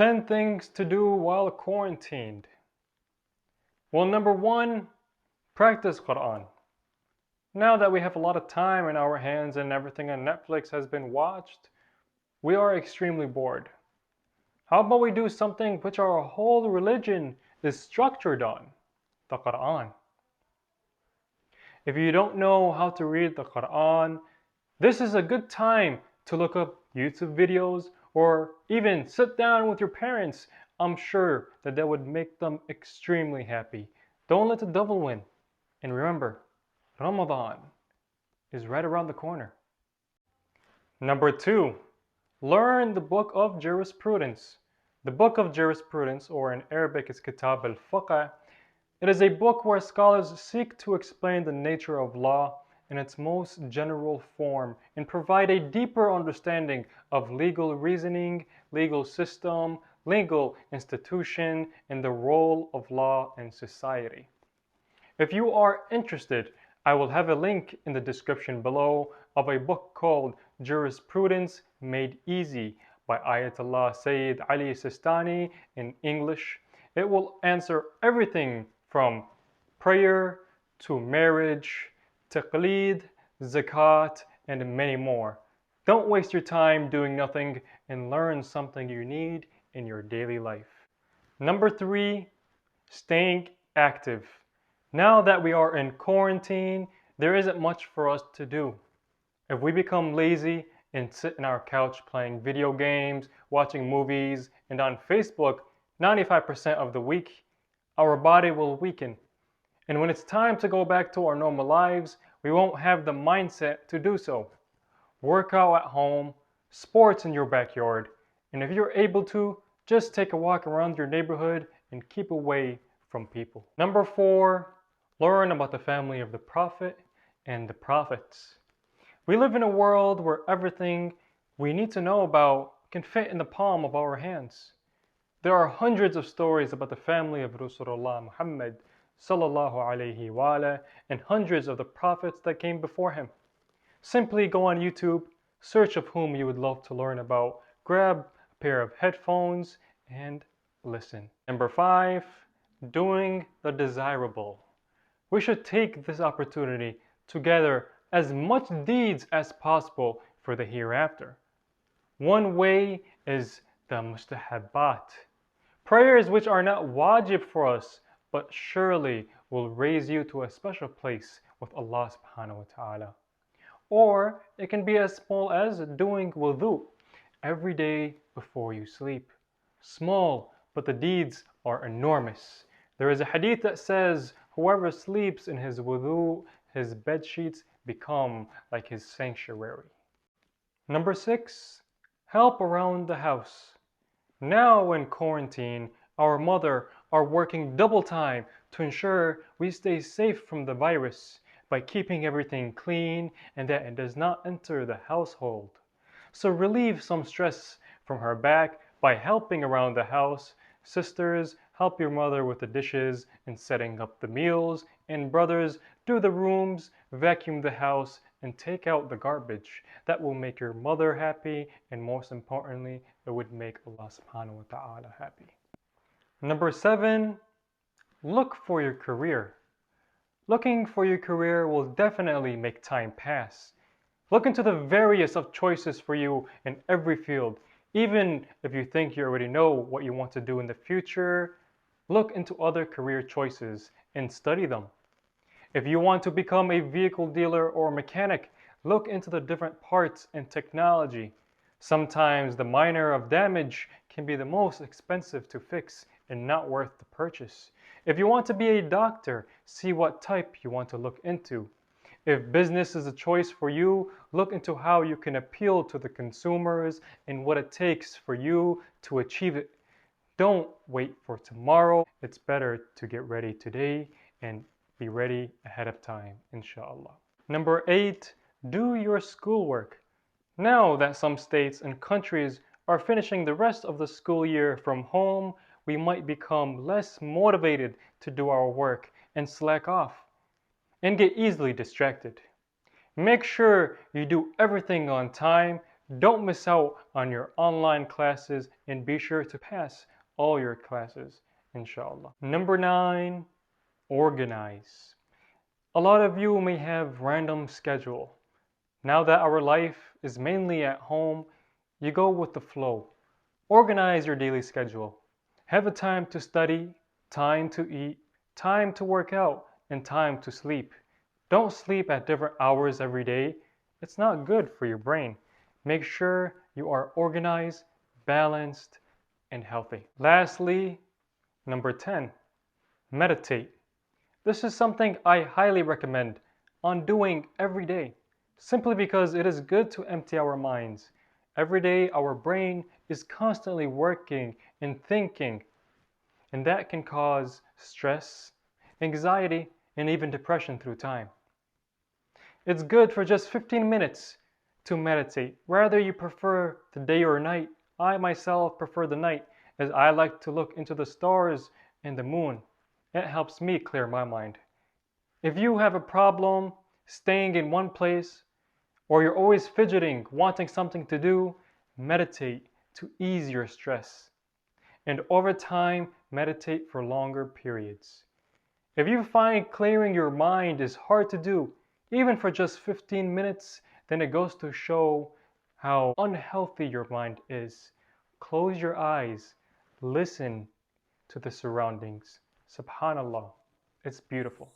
10 things to do while quarantined. Well, number one, practice Quran. Now that we have a lot of time in our hands and everything on Netflix has been watched, we are extremely bored. How about we do something which our whole religion is structured on? The Quran. If you don't know how to read the Quran, this is a good time to look up YouTube videos or even sit down with your parents. I'm sure that would make them extremely happy. Don't let the devil win. And remember, Ramadan is right around the corner. Number two, learn the book of Jurisprudence. The book of Jurisprudence, or in Arabic is Kitab al-Fiqh, it is a book where scholars seek to explain the nature of law in its most general form and provide a deeper understanding of legal reasoning, legal system, legal institution, and the role of law in society. If you are interested, I will have a link in the description below of a book called Jurisprudence Made Easy by Ayatollah Sayyid Ali Sistani in English. It will answer everything from prayer to marriage, taqleed, zakat, and many more. Don't waste your time doing nothing and learn something you need in your daily life. Number three, staying active. Now that we are in quarantine, there isn't much for us to do. If we become lazy and sit in our couch playing video games, watching movies, and on Facebook 95% of the week, our body will weaken. And when it's time to go back to our normal lives, we won't have the mindset to do so. Work out at home, sports in your backyard, and if you're able to, just take a walk around your neighborhood and keep away from people. Number four, learn about the family of the Prophet and the Prophets. We live in a world where everything we need to know about can fit in the palm of our hands. There are hundreds of stories about the family of Rasulullah Muhammad sallallahu alayhi wa alayhi, and hundreds of the prophets that came before him. Simply go on YouTube, search of whom you would love to learn about, grab a pair of headphones, and listen. Number five, doing the desirable. We should take this opportunity to gather as much deeds as possible for the hereafter. One way is the mustahabbat, prayers which are not wajib for us, but surely will raise you to a special place with Allah subhanahu wa ta'ala. Or it can be as small as doing wudu every day before you sleep. Small, but the deeds are enormous. There is a hadith that says, whoever sleeps in his wudu, his bed sheets become like his sanctuary. Number six, help around the house. Now in quarantine, our mother are working double time to ensure we stay safe from the virus by keeping everything clean and that it does not enter the household. So relieve some stress from her back by helping around the house. Sisters, help your mother with the dishes and setting up the meals, and brothers, do the rooms, vacuum the house, and take out the garbage. That will make your mother happy, and most importantly, it would make Allah subhanahu wa ta'ala happy. Number seven, look for your career. Looking for your career will definitely make time pass. Look into the various of choices for you in every field. Even if you think you already know what you want to do in the future, look into other career choices and study them. If you want to become a vehicle dealer or mechanic, look into the different parts and technology. Sometimes the minor of damage can be the most expensive to fix and not worth the purchase. If you want to be a doctor, see what type you want to look into. If business is a choice for you, look into how you can appeal to the consumers and what it takes for you to achieve it. Don't wait for tomorrow. It's better to get ready today and be ready ahead of time, inshallah. Number eight, do your schoolwork. Now that some states and countries are finishing the rest of the school year from home, we might become less motivated to do our work and slack off and get easily distracted. Make sure you do everything on time. Don't miss out on your online classes and be sure to pass all your classes, inshallah. Number 9, organize. A lot of you may have random schedule. Now that our life is mainly at home, you go with the flow. Organize your daily schedule. Have a time to study, time to eat, time to work out, and time to sleep. Don't sleep at different hours every day. It's not good for your brain. Make sure you are organized, balanced, and healthy. Lastly, number 10, meditate. This is something I highly recommend on doing every day, simply because it is good to empty our minds. Every day our brain is constantly working and thinking, and that can cause stress, anxiety, and even depression through time. It's good for just 15 minutes to meditate. Whether you prefer the day or night, I myself prefer the night as I like to look into the stars and the moon. It helps me clear my mind. If you have a problem staying in one place, or you're always fidgeting, wanting something to do, meditate to ease your stress. And over time, meditate for longer periods. If you find clearing your mind is hard to do, even for just 15 minutes, then it goes to show how unhealthy your mind is. Close your eyes, listen to the surroundings. Subhanallah, it's beautiful.